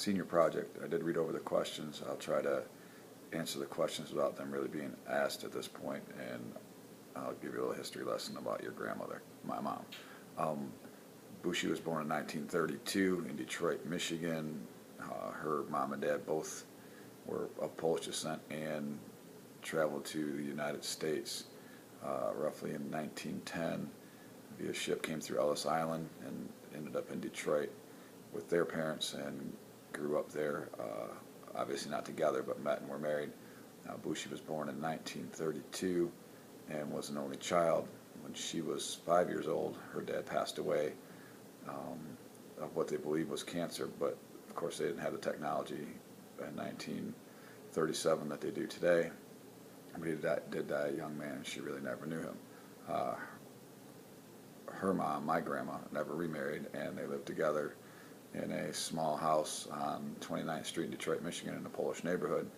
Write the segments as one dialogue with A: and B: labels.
A: senior project, I did read over the questions. I'll try to answer the questions without them really being asked at this point, and I'll give you a little history lesson about your grandmother, my mom. Bushi was born in 1932 in Detroit, Michigan. Her mom and dad both were of Polish descent and traveled to the United States roughly in 1910 via ship, came through Ellis Island and ended up in Detroit with their parents and grew up there, obviously not together, but met and were married. Bushi was born in 1932 and was an only child. When she was 5 years old, her dad passed away of what they believed was cancer, but of course they didn't have the technology in 1937 that they do today. But he did die a young man, and she really never knew him. Her mom, my grandma, never remarried, and they lived together in a small house on 29th Street in Detroit, Michigan, in a Polish neighborhood.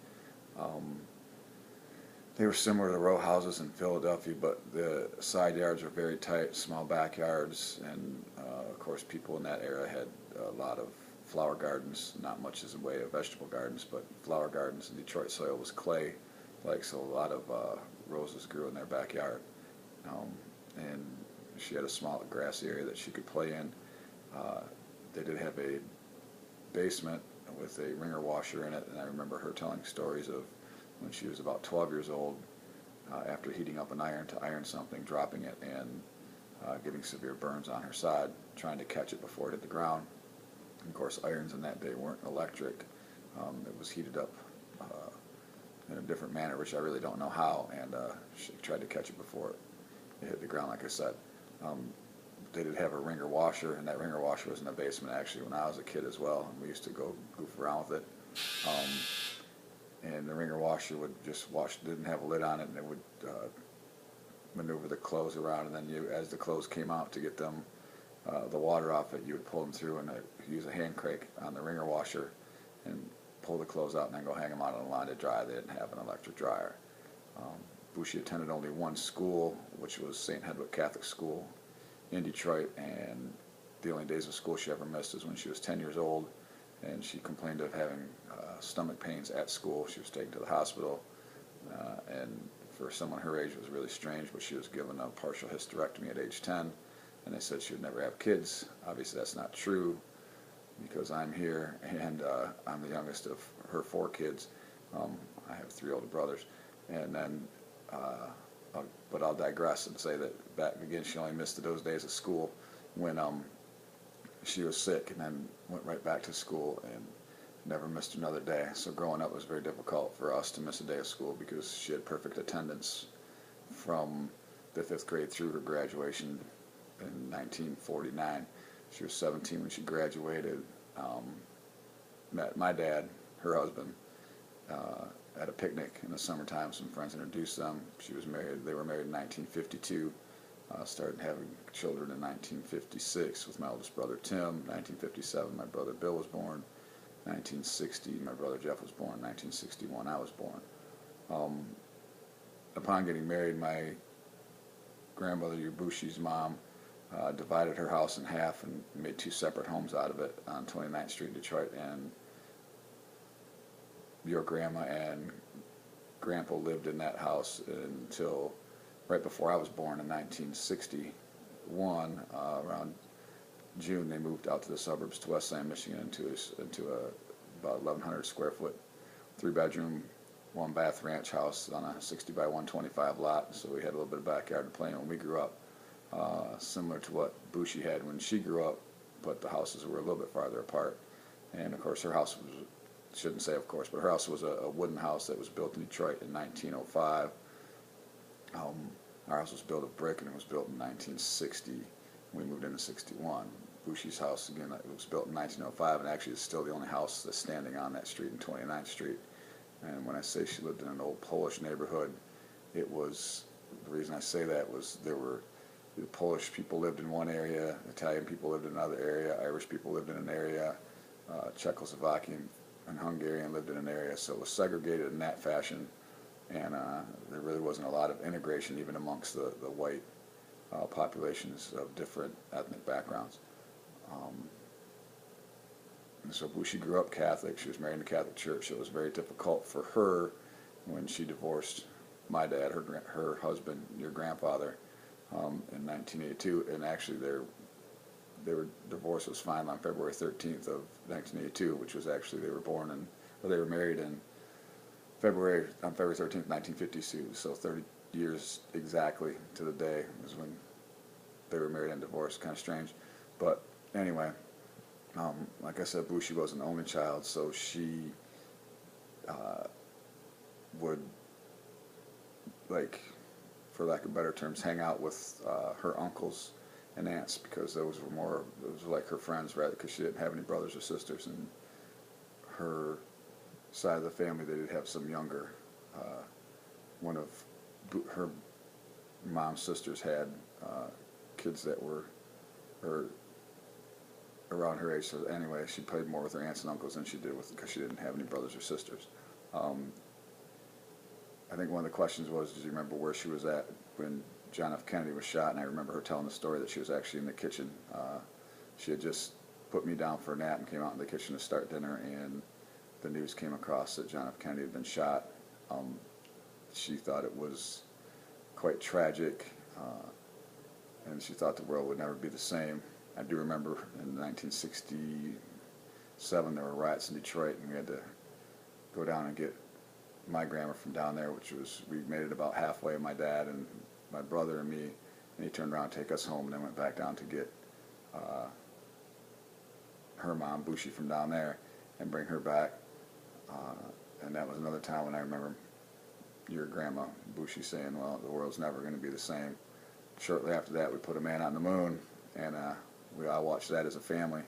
A: They were similar to row houses in Philadelphia, but the side yards were very tight, small backyards, and of course people in that era had a lot of flower gardens, not much as a way of vegetable gardens, but flower gardens. And Detroit soil was clay, so a lot of roses grew in their backyard. And she had a small grassy area that she could play in. They did have a basement with a wringer washer in it, and I remember her telling stories of when she was about 12 years old, after heating up an iron to iron something, dropping it and getting severe burns on her side, trying to catch it before it hit the ground. And of course, irons in that day weren't electric. It was heated up in a different manner, which I really don't know how, and she tried to catch it before it hit the ground, like I said. They did have a wringer washer, and that wringer washer was in the basement actually when I was a kid as well, and we used to go goof around with it. And the wringer washer would just wash, didn't have a lid on it, and it would maneuver the clothes around, and then as the clothes came out to get them the water off it, you would pull them through and use a hand crank on the wringer washer and pull the clothes out and then go hang them out on the line to dry. They didn't have an electric dryer. Bushi attended only one school, which was St. Hedwig Catholic School in Detroit, and the only days of school she ever missed is when she was 10 years old, and she complained of having stomach pains at school. She was taken to the hospital, and for someone her age it was really strange, but she was given a partial hysterectomy at age 10, and they said she would never have kids. Obviously that's not true, because I'm here, and I'm the youngest of her 4 kids. I have 3 older brothers, and then but I'll digress and say that back again, she only missed those days of school when she was sick, and then went right back to school and never missed another day. So growing up was very difficult for us to miss a day of school, because she had perfect attendance from the 5th grade through her graduation in 1949. She was 17 when she graduated. Met my dad, her husband, at a picnic in the summertime. Some friends introduced them. She was married. They were married in 1952. Started having children in 1956 with my oldest brother Tim. 1957, my brother Bill was born. 1960, my brother Jeff was born. 1961, I was born. Upon getting married, my grandmother, Bushi's mom, divided her house in half and made 2 separate homes out of it on 29th Street in Detroit, and your grandma and grandpa lived in that house until right before I was born in 1961. Around June, they moved out to the suburbs to West Side, Michigan, into about 1,100 square foot, 3-bedroom, 1-bath ranch house on a 60 by 125 lot. So we had a little bit of backyard to play in when we grew up, similar to what Bushi had when she grew up, but the houses were a little bit farther apart. And of course, her house was, shouldn't say of course, but her house was a wooden house that was built in Detroit in 1905. Our house was built of brick, and it was built in 1960. We moved into 61. Bushi's house, again, it was built in 1905, and actually is still the only house that's standing on that street in 29th Street. And when I say she lived in an old Polish neighborhood, it was, the reason I say that was there were the Polish people lived in one area, Italian people lived in another area, Irish people lived in an area, Czechoslovakian and Hungarian lived in an area, so it was segregated in that fashion, and there really wasn't a lot of integration even amongst the white populations of different ethnic backgrounds. So Bushi grew up Catholic. She was married in the Catholic Church. So it was very difficult for her when she divorced my dad, her husband, your grandfather, in 1982. And actually, their divorce was finalized on February 13th of 1982, which was actually they were married in February 13th, 1952. So 30 years exactly to the day was when they were married and divorced. Kind of strange, but anyway. Like I said, Bushi was an only child, so she would, like, for lack of better terms, hang out with her uncles and aunts, because it was like her friends, rather, because she didn't have any brothers or sisters. And her side of the family, they did have some younger. One of her mom's sisters had kids that were around her age. So anyway, she played more with her aunts and uncles than she did because she didn't have any brothers or sisters. I think one of the questions was, did you remember where she was at when John F. Kennedy was shot? And I remember her telling the story that she was actually in the kitchen. She had just put me down for a nap and came out in the kitchen to start dinner, and the news came across that John F. Kennedy had been shot. She thought it was quite tragic, and she thought the world would never be the same. I do remember in 1967 there were riots in Detroit, and we had to go down and get my grandma from down there, we made it about halfway, my dad and my brother and me, and he turned around to take us home, and then went back down to get her mom, Bushi, from down there and bring her back. And that was another time when I remember your grandma, Bushi, saying, well, the world's never going to be the same. Shortly after that, we put a man on the moon, and we all watched that as a family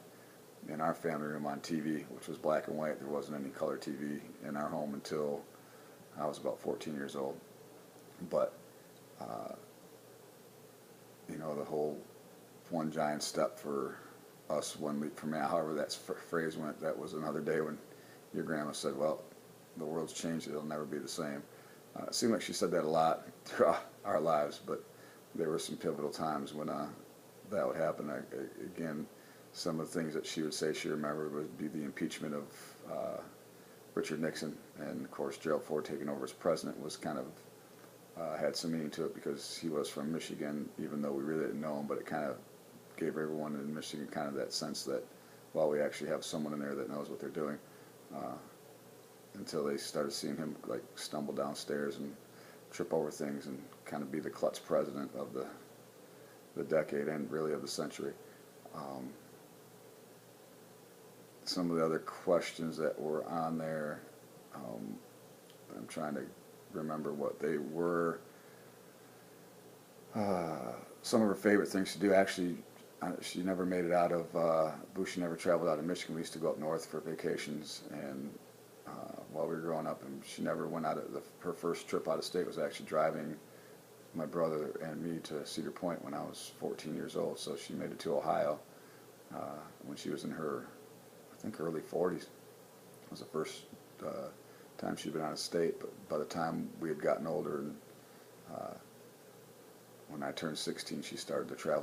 A: in our family room on TV, which was black and white. There wasn't any color TV in our home until I was about 14 years old. But, the whole one giant step for us, one leap from man, however that phrase went, that was another day when your grandma said, well, the world's changed, it'll never be the same. It seemed like she said that a lot throughout our lives, but there were some pivotal times when that would happen. Again, some of the things that she would say she remembered would be the impeachment of Richard Nixon, and of course Gerald Ford taking over as president was kind of had some meaning to it, because he was from Michigan, even though we really didn't know him, but it kind of gave everyone in Michigan kind of that sense that, well, we actually have someone in there that knows what they're doing, until they started seeing him like stumble downstairs and trip over things and kind of be the klutz president of the decade and really of the century. Some of the other questions that were on there, I'm trying to remember what they were. Some of her favorite things to do, actually, she never made it out of, Bushi never traveled out of Michigan. We used to go up north for vacations, and while we were growing up, and she never went out of her first trip out of state was actually driving my brother and me to Cedar Point when I was 14 years old. So she made it to Ohio when she was in her, I think, early 40s. It was the first time she'd been out of state, but by the time we had gotten older and when I turned 16, she started to travel